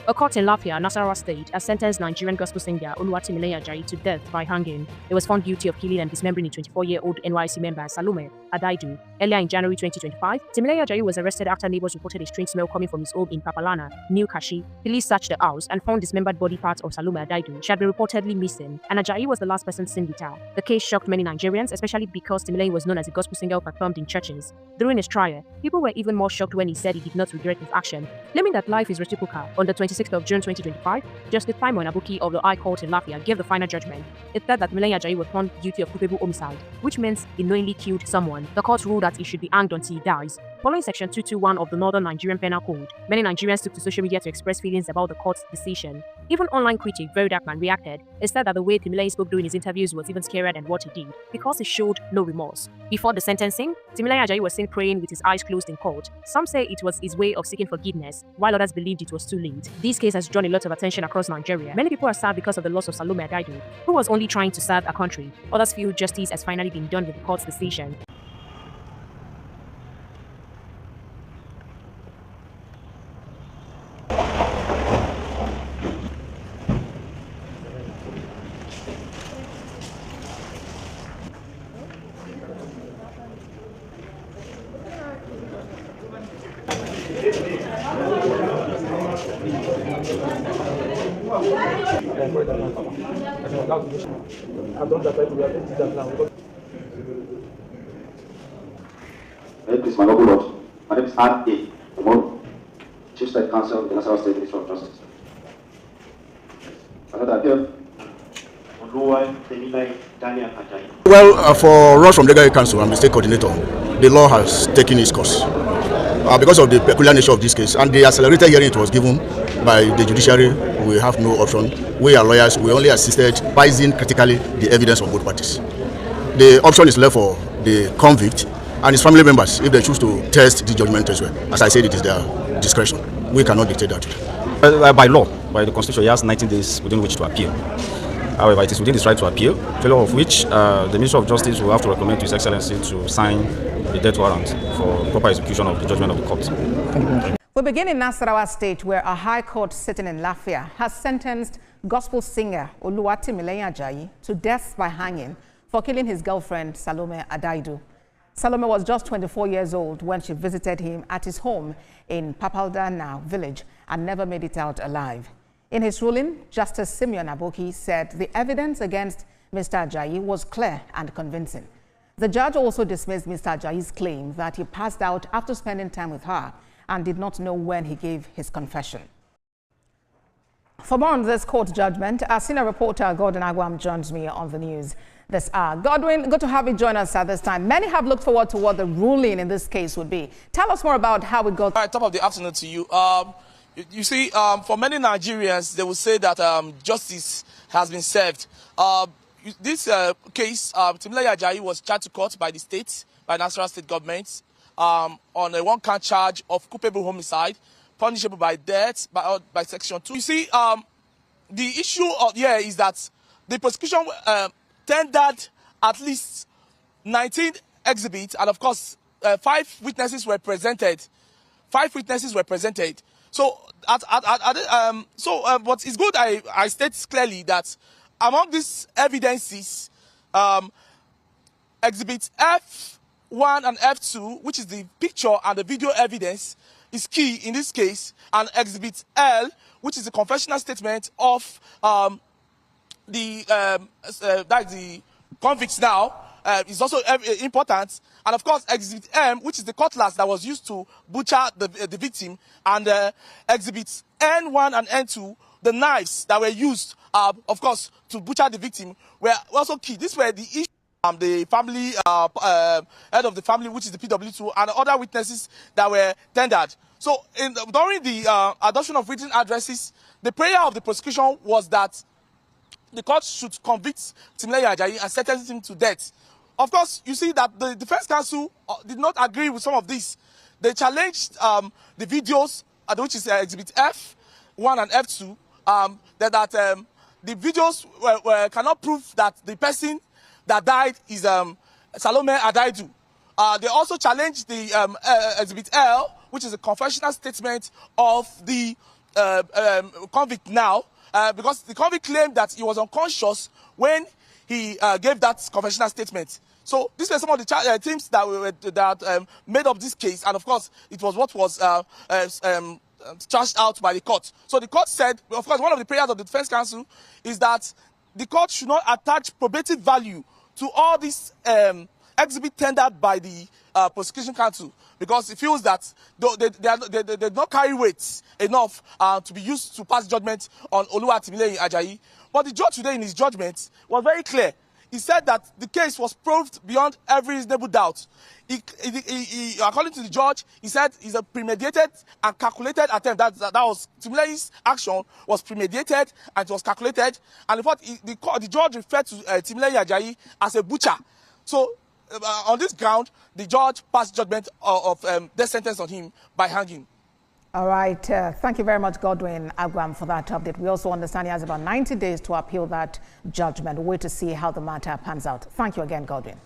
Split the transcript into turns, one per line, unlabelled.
A court in Lafia, Nasarawa State, has sentenced Nigerian gospel singer Timileyin Sentenced to death by hanging. He was found guilty of killing and dismembering a 24-year-old NYC member, Salome, Adaidu. Earlier in January 2025, Timileyin Sentenced was arrested after neighbors reported a strange smell coming from his home in Papalana, New Kashi. Police searched the house and found dismembered body parts of Salome Adaidu. She had been reportedly missing, and Ajayi was the last person seen with her. The case shocked many Nigerians, especially because Timileyin was known as a gospel singer who performed in churches. During his trial, people were even more shocked when he said he did not regret his action, claiming that life is reciprocal. On the 26th of June 2025, Justice Simon Abuki of the High Court in Lafia gave the final judgment. It said that Timileyin Sentenced was found guilty of culpable homicide, which means he knowingly killed someone. The court ruled that he should be hanged until he dies. Following Section 221 of the Northern Nigerian Penal Code, many Nigerians took to social media to express feelings about the court's decision. Even online critic Very Darkman reacted. He said that the way Timileyin spoke during his interviews was even scarier than what he did, because he showed no remorse. Before the sentencing, Timileyin Sentenced was seen praying with his eyes closed in court. Some say it was his way of seeking forgiveness, while others believed it was too late. This case has drawn a lot of attention across Nigeria. Many people are sad because of the loss of Salome Adaidu, who was only trying to serve a country. Others feel justice has finally been done with the court's decision.
Please, my noble lord. My name is R.A. Tomorrow, Chief State Counsel of the Nasarawa State Ministry of Justice.
Well, for us from Legal Council, I'm the state coordinator. The law has taken its course. Because of the peculiar nature of this case and the accelerated hearing it was given by the judiciary, we have no option. We are lawyers. We only assisted biasing critically the evidence of both parties. The option is left for the convict and his family members if they choose to test the judgment as well. As I said, it is their discretion. We cannot dictate that.
By law, by the Constitution, he has 19 days within which to appeal. However, it is within his right to appeal, failure of which the Minister of Justice will have to recommend to His Excellency to sign the death warrant for proper execution of the judgment of the court.
We begin in Nasarawa State, where a high court sitting in Lafia has sentenced gospel singer Timileyin Sentenced to death by hanging for killing his girlfriend Salome Adaidu. Salome was just 24 years old when she visited him at his home in Papaldana village and never made it out alive. In his ruling, Justice Simeon Aboki said the evidence against Mr. Ajayi was clear and convincing. The judge also dismissed Mr. Ajayi's claim that he passed out after spending time with her and did not know when he gave his confession. For more on this court judgment, our senior reporter Gordon Agwam joins me on the news this hour. Godwin, good to have you join us at this time. Many have looked forward to what the ruling in this case would be. Tell us more about how it got.
All right, top of the afternoon to you. You see, for many Nigerians, they will say that justice has been served. This case, Timileyin Sentenced was charged to court by the state, by Nasarawa state government, on a one-count charge of culpable homicide, punishable by death by Section 2. You see, the issue here is that the prosecution tendered at least 19 exhibits, and of course, 5 witnesses were presented. 5 witnesses were presented. So, but it's good I state clearly that among these evidences, exhibits F1 and F2, which is the picture and the video evidence, is key in this case, and exhibit L, which is the confessional statement of the convicts now, is also important. And of course, exhibit M, which is the cutlass that was used to butcher the victim, and exhibits N1 and N2, the knives that were used, of course, to butcher the victim, were also key. These were the issues. The family, head of the family, which is the PW2, and other witnesses that were tendered. So, during the adoption of written addresses, the prayer of the prosecution was that the court should convict Timileyin Sentenced and sentence him to death. Of course, you see that the defense counsel did not agree with some of this. They challenged the videos, which is exhibit F1 and F2, that the videos cannot prove that the person that died is Salome Adaidu. They also challenged the exhibit L, which is a confessional statement of the convict now, because the convict claimed that he was unconscious when he gave that confessional statement. So these were some of the teams that made up this case, and of course, it was what was charged out by the court. So the court said, of course, one of the prayers of the defense counsel is that the court should not attach probative value to all these exhibits tendered by the prosecution counsel, because it feels that they do not carry weight enough to be used to pass judgment on Timileyin Ajayi. But the judge today in his judgment was very clear. He said that the case was proved beyond every reasonable doubt. According to the judge, he said it's a premeditated and calculated attempt. That was Timileyin's action was premeditated and it was calculated. And in fact, the judge referred to Timileyin Ajayi as a butcher. So on this ground, the judge passed judgment of death sentence on him by hanging.
All right. Thank you very much, Godwin Agwam, for that update. We also understand he has about 90 days to appeal that judgment. We'll wait to see how the matter pans out. Thank you again, Godwin.